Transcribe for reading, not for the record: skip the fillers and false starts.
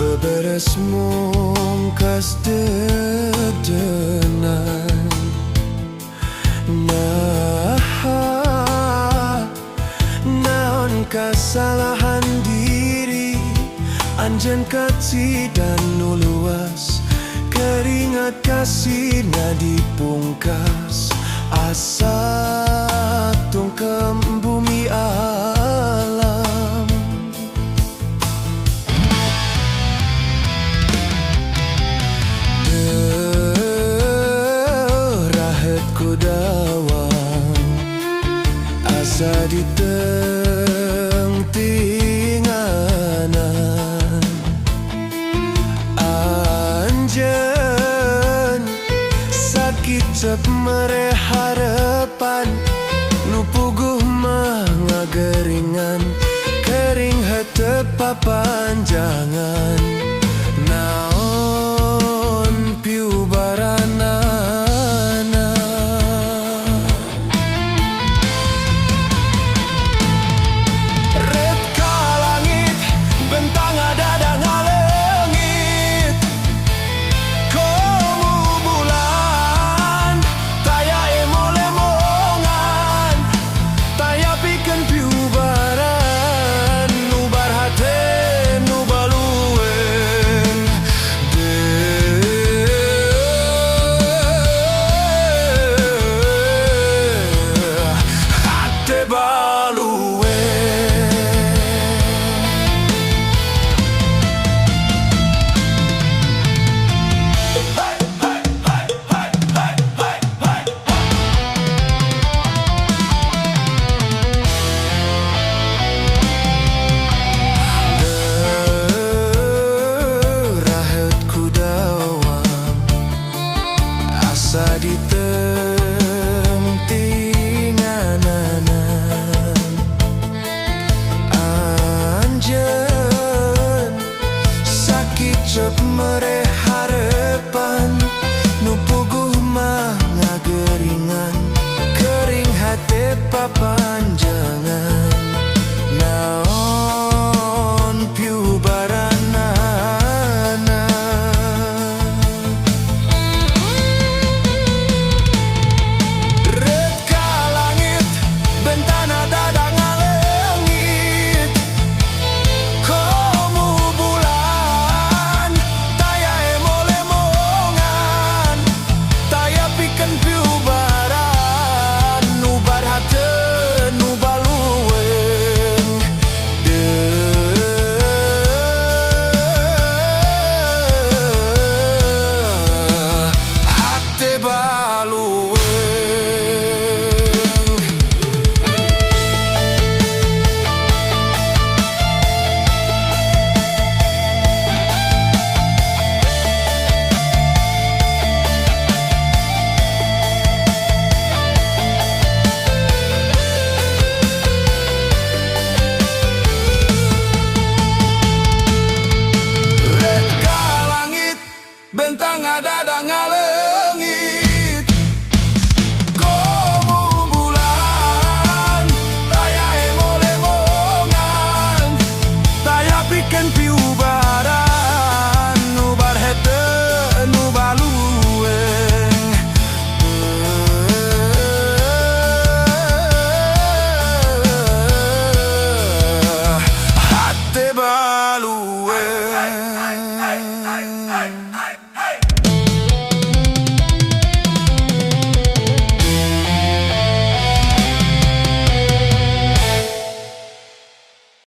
Beberes mungkas dedenan. Naon kesalahan diri anjen kecil dan nuluas, keringat kasih dipungkas, asa tungkem bumi alam. Rahat ku dawang asa di tengtinganan. Anjen sakit cep mere harapan, nu puguh mah ngageringan, kering hatep papanjangan. Naon piu baranana, red ka langit bentang ada ngalengit, komu bulan taya emo-lemongan, taya pikeun piu baran, nubar hate nu balueng hate balueng. Rahat ku dawang asa di tengtinganan. Anjen sakit cep mere harapan, nu puguh mah ngageringan, kering hate papanjangan. Naon piu baranana, red ka langit bentana dadang ngalengit, komu bulan taya emo-lemongan, taya pikeun piu baran, nubar hate nu balueng hate balueng. Red ka langit bentang ada ngalengit,